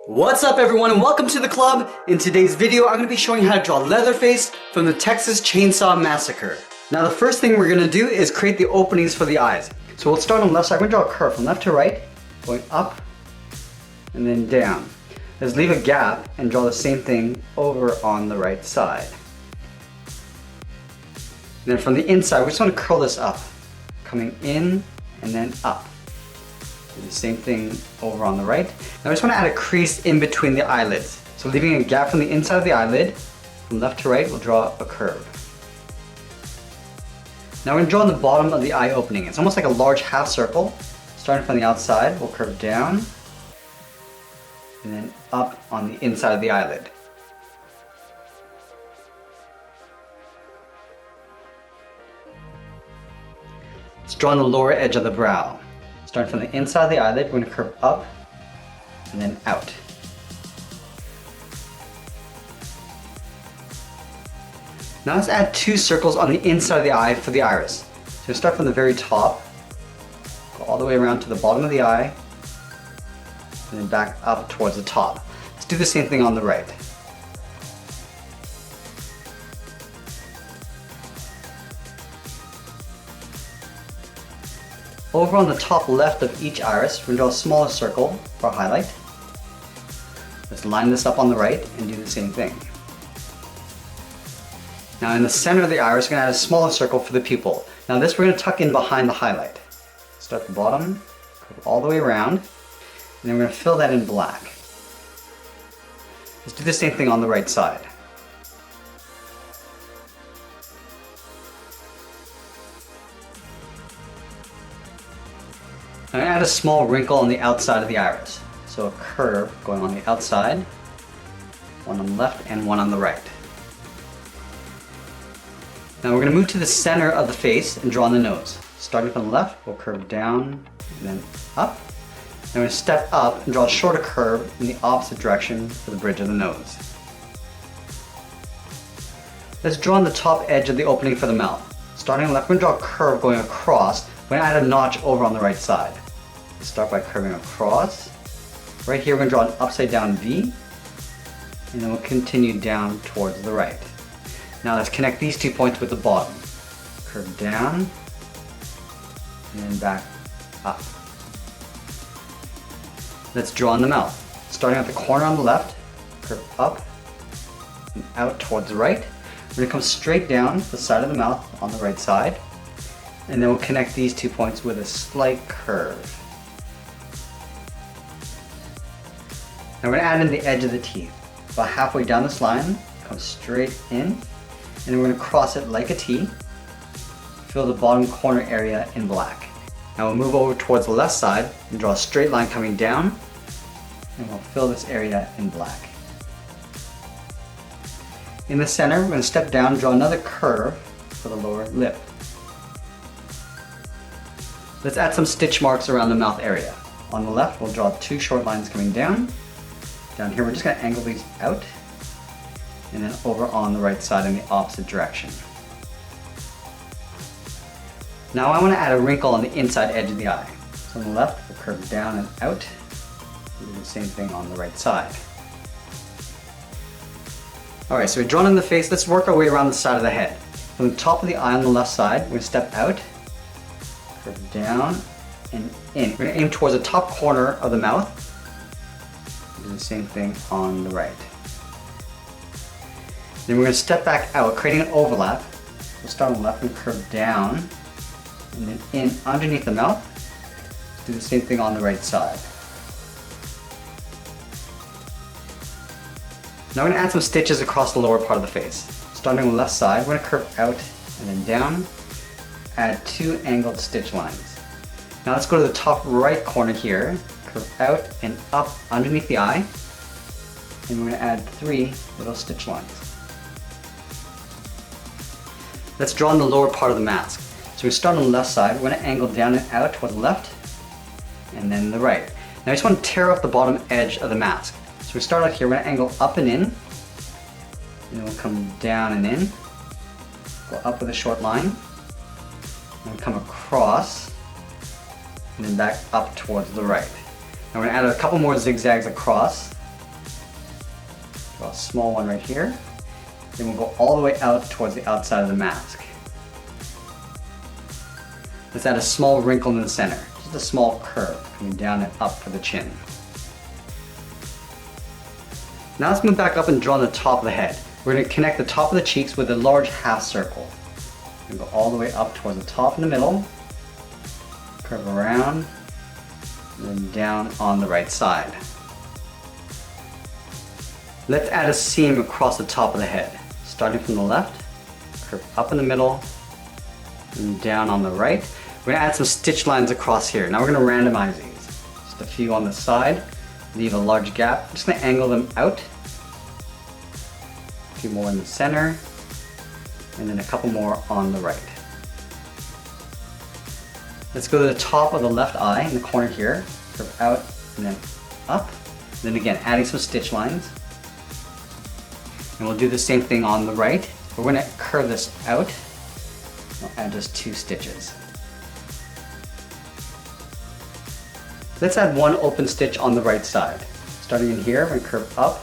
What's up everyone and welcome to the club. In today's video I'm going to be showing you how to draw Leatherface from the Texas Chainsaw Massacre. Now the first thing we're going to do is create the openings for the eyes. So we'll start on the left side. I'm going to draw a curve from left to right, going up and then down. Let's leave a gap and draw the same thing over on the right side. And then from the inside we just want to curl this up, coming in and then up. Do the same thing over on the right. Now I just want to add a crease in between the eyelids. So leaving a gap from the inside of the eyelid, from left to right, we'll draw a curve. Now we're going to draw on the bottom of the eye opening. It's almost like a large half circle. Starting from the outside, we'll curve down and then up on the inside of the eyelid. Let's draw on the lower edge of the brow. Starting from the inside of the eyelid, we're going to curve up and then out. Now let's add two circles on the inside of the eye for the iris. So start from the very top, go all the way around to the bottom of the eye, and then back up towards the top. Let's do the same thing on the right. Over on the top left of each iris, we're going to draw a smaller circle for a highlight. Let's line this up on the right and do the same thing. Now in the center of the iris, we're going to add a smaller circle for the pupil. Now this we're going to tuck in behind the highlight. Start at the bottom, curve all the way around, and then we're going to fill that in black. Let's do the same thing on the right side. Now I add a small wrinkle on the outside of the iris. So a curve going on the outside, one on the left and one on the right. Now we're going to move to the center of the face and draw on the nose. Starting from the left, we'll curve down and then up. Then we're going to step up and draw a shorter curve in the opposite direction for the bridge of the nose. Let's draw on the top edge of the opening for the mouth. Starting on the left, we're going to draw a curve going across. We're going to add a notch over on the right side. Let's start by curving across. Right here we're going to draw an upside down V, and then we'll continue down towards the right. Now let's connect these 2 points with the bottom. Curve down, and then back up. Let's draw on the mouth. Starting at the corner on the left, curve up and out towards the right. We're going to come straight down the side of the mouth on the right side, and then we'll connect these 2 points with a slight curve. Now we're going to add in the edge of the teeth. About halfway down this line, come straight in, and then we're going to cross it like a T. Fill the bottom corner area in black. Now we'll move over towards the left side and draw a straight line coming down, and we'll fill this area in black. In the center, we're going to step down and draw another curve for the lower lip. Let's add some stitch marks around the mouth area. On the left, we'll draw two short lines coming down. Down here, we're just going to angle these out, and then over on the right side in the opposite direction. Now I want to add a wrinkle on the inside edge of the eye. So on the left, we'll curve down and out. We'll do the same thing on the right side. Alright, so we've drawn in the face. Let's work our way around the side of the head. From the top of the eye on the left side, we're going to step out, curve down and in. We're going to aim towards the top corner of the mouth. Do the same thing on the right. Then we're going to step back out, creating an overlap. We'll start on the left and curve down, and then in underneath the mouth. Do the same thing on the right side. Now we're going to add some stitches across the lower part of the face. Starting on the left side, we're going to curve out and then down. Add two angled stitch lines. Now let's go to the top right corner here. Curve out and up underneath the eye, and we're going to add three little stitch lines. Let's draw on the lower part of the mask. So we start on the left side, we're going to angle down and out toward the left, and then the right. Now I just want to tear off the bottom edge of the mask. So we start out here, we're going to angle up and in, and then we'll come down and in, go up with a short line, and come across, and then back up towards the right. Now we're going to add a couple more zigzags across, Draw a small one right here. Then we'll go all the way out towards the outside of the mask. Let's add a small wrinkle in the center. Just a small curve coming down and up for the chin. Now let's move back up and draw on the top of the head. We're going to connect the top of the cheeks with a large half circle. We're going to go all the way up towards the top in the middle, curve around, and then down on the right side. Let's add a seam across the top of the head. Starting from the left, curve up in the middle, and down on the right. We're going to add some stitch lines across here. Now we're going to randomize these. Just a few on the side, leave a large gap. I'm just going to angle them out. A few more in the center, and then a couple more on the right. Let's go to the top of the left eye in the corner here, curve out and then up. And then again, adding some stitch lines. And we'll do the same thing on the right. We're going to curve this out. We'll add just 2 stitches. Let's add 1 open stitch on the right side. Starting in here, we're going to curve up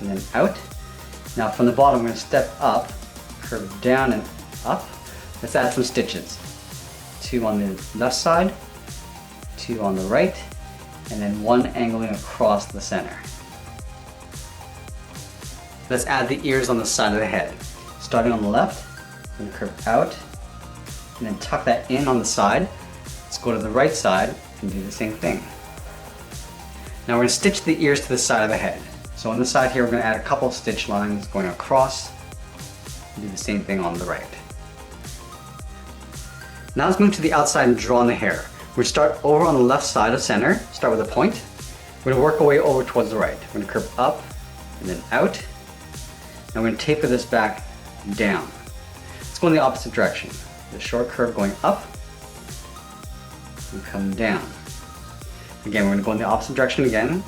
and then out. Now from the bottom, we're going to step up, curve down and up. Let's add some stitches. 2 on the left side, 2 on the right, and then 1 angling across the center. Let's add the ears on the side of the head. Starting on the left, we're going to curve out and then tuck that in on the side. Let's go to the right side and do the same thing. Now we're going to stitch the ears to the side of the head. So on the side here, we're going to add a couple stitch lines going across and do the same thing on the right. Now let's move to the outside and draw on the hair. We're going to start over on the left side of center, start with a point. We're going to work our way over towards the right. We're going to curve up and then out. And we're going to taper this back down. Let's go in the opposite direction. The short curve going up and come down. Again, we're going to go in the opposite direction again.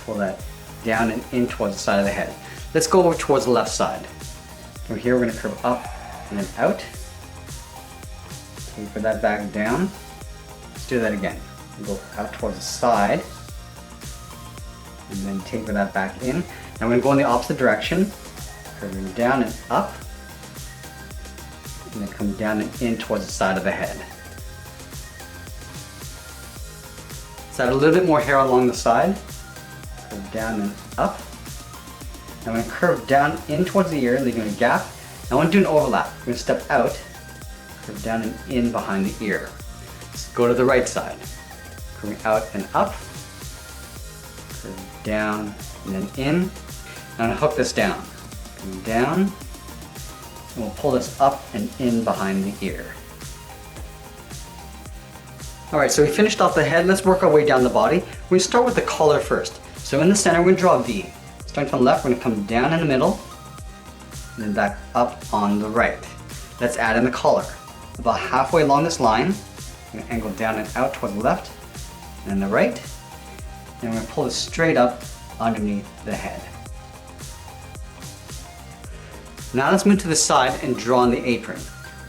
Pull that down and in towards the side of the head. Let's go over towards the left side. From here, we're going to curve up and then out. Taper that back down. Let's do that again. We'll go out towards the side and then taper that back in. Now we're going to go in the opposite direction, curving down and up, and then come down and in towards the side of the head. Let's add a little bit more hair along the side, curve down and up. Now we're going to curve down in towards the ear, leaving a gap. Now I want to do an overlap. We're going to step out, curve down and in behind the ear. Let's go to the right side, curving out and up, curve down and then in. Now I'm going to hook this down, come down, and we'll pull this up and in behind the ear. Alright, so we finished off the head. Let's work our way down the body. We're going to start with the collar first. So in the center, we're going to draw a V. Starting from the left, we're going to come down in the middle, and then back up on the right. Let's add in the collar. About halfway along this line, we're going to angle down and out toward the left, and then the right, and we're going to pull this straight up underneath the head. Now let's move to the side and draw on the apron.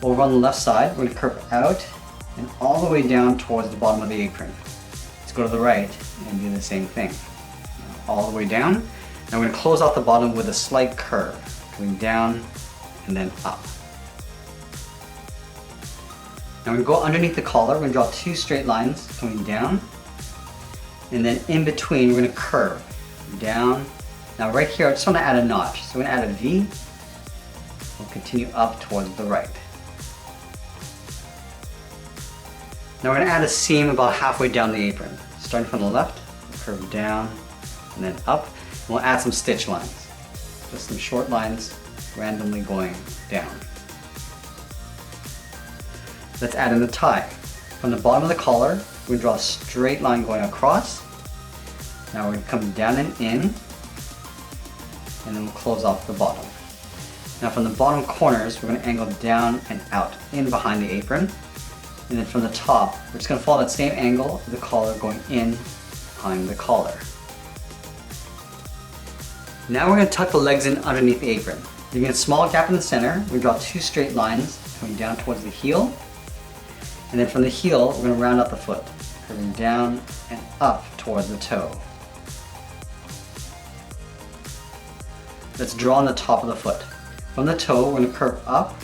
Over on the left side, we're going to curve out and all the way down towards the bottom of the apron. Let's go to the right and do the same thing. All the way down. Now we're going to close off the bottom with a slight curve, going down and then up. Now we're going to go underneath the collar. We're going to draw 2 straight lines coming down, and then in between we're going to curve down. Now right here, I just want to add a notch. So we're going to add a V. We'll continue up towards the right. Now we're going to add a seam about halfway down the apron. Starting from the left, we'll curve down and then up. And we'll add some stitch lines. Just some short lines randomly going down. Let's add in the tie. From the bottom of the collar, we're going to draw a straight line going across. Now we're going to come down and in, and then we'll close off the bottom. Now from the bottom corners, we're going to angle down and out, in behind the apron. And then from the top, we're just going to follow that same angle of the collar going in behind the collar. Now we're going to tuck the legs in underneath the apron. Leaving a small gap in the center, we draw 2 straight lines coming down towards the heel. And then from the heel, we're going to round out the foot, curving down and up towards the toe. Let's draw on the top of the foot. From the toe, we're going to curve up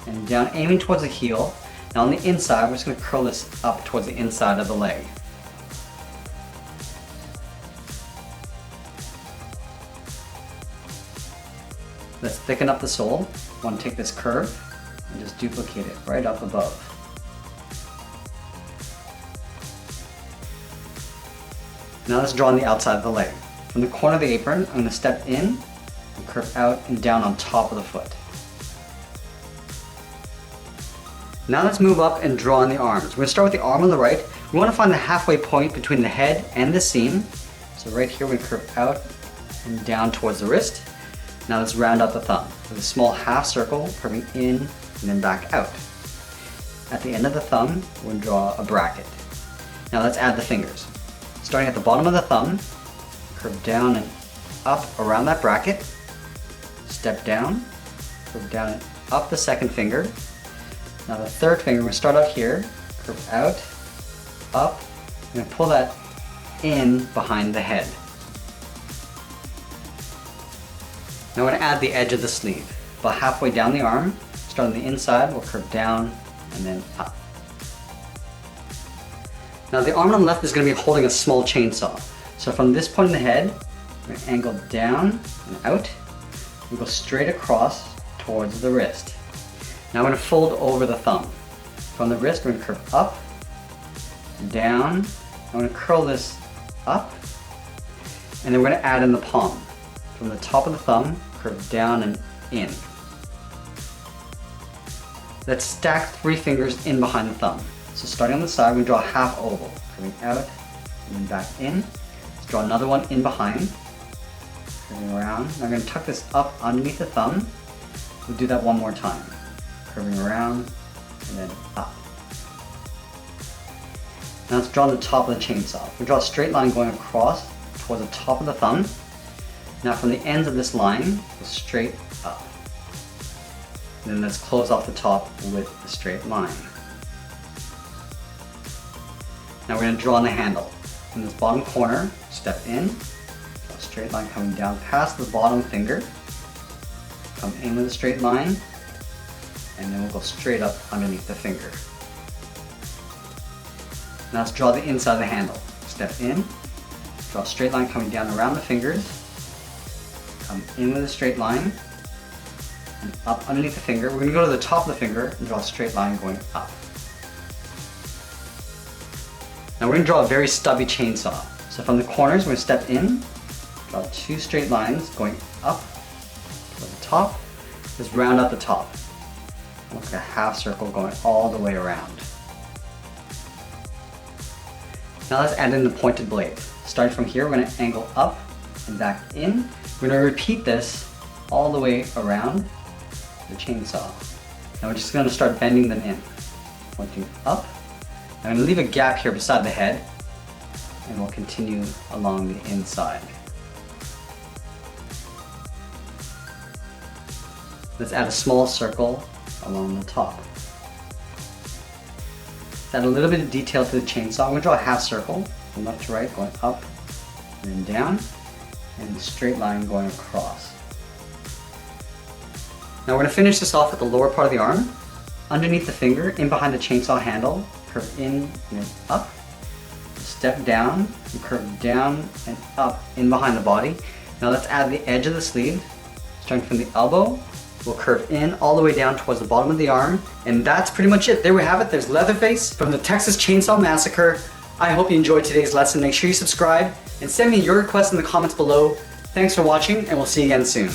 and down, aiming towards the heel. Now on the inside, we're just going to curl this up towards the inside of the leg. Let's thicken up the sole. I want to take this curve and just duplicate it right up above. Now let's draw on the outside of the leg. From the corner of the apron, I'm going to step in and curve out and down on top of the foot. Now let's move up and draw on the arms. We're going to start with the arm on the right. We want to find the halfway point between the head and the seam. So right here, we're going to curve out and down towards the wrist. Now let's round out the thumb with a small half circle curving in and then back out. At the end of the thumb, we're going to draw a bracket. Now let's add the fingers. Starting at the bottom of the thumb, curve down and up around that bracket, step down, curve down and up the second finger. Now the third finger, we're going to start out here, curve out, up, and pull that in behind the head. Now we're going to add the edge of the sleeve. About halfway down the arm, start on the inside, we'll curve down and then up. Now the arm on the left is going to be holding a small chainsaw. So from this point in the head, we're going to angle down and out. We go straight across towards the wrist. Now we're going to fold over the thumb. From the wrist, we're going to curve up, down. I'm going to curl this up, and then we're going to add in the palm. From the top of the thumb, curve down and in. Let's stack 3 fingers in behind the thumb. So starting on the side, we draw a half oval, curving out and then back in. Let's draw another one in behind, curving around. Now I'm going to tuck this up underneath the thumb. We'll do that one more time, curving around and then up. Now let's draw the top of the chainsaw. We draw a straight line going across towards the top of the thumb. Now from the ends of this line, go straight up. And then let's close off the top with a straight line. Now we're going to draw on the handle. From this bottom corner, step in, draw a straight line coming down past the bottom finger, come in with a straight line, and then we'll go straight up underneath the finger. Now let's draw the inside of the handle. Step in, draw a straight line coming down around the fingers, come in with a straight line, and up underneath the finger. We're going to go to the top of the finger and draw a straight line going up. Now we're going to draw a very stubby chainsaw. So from the corners, we're going to step in, draw 2 straight lines going up to the top. Just round out the top. Almost like a half circle going all the way around. Now let's add in the pointed blade. Starting from here, we're going to angle up and back in. We're going to repeat this all the way around the chainsaw. Now we're just going to start bending them in. Pointing up. I'm going to leave a gap here beside the head, and we'll continue along the inside. Let's add a small circle along the top. Let's add a little bit of detail to the chainsaw. I'm going to draw a half circle from left to right, going up and then down, and a straight line going across. Now we're going to finish this off with the lower part of the arm. Underneath the finger, in behind the chainsaw handle, curve in and up, step down, and curve down and up in behind the body. Now let's add the edge of the sleeve, starting from the elbow. We'll curve in all the way down towards the bottom of the arm, and that's pretty much it. There we have it. There's Leatherface from the Texas Chainsaw Massacre. I hope you enjoyed today's lesson. Make sure you subscribe and send me your requests in the comments below. Thanks for watching, and we'll see you again soon.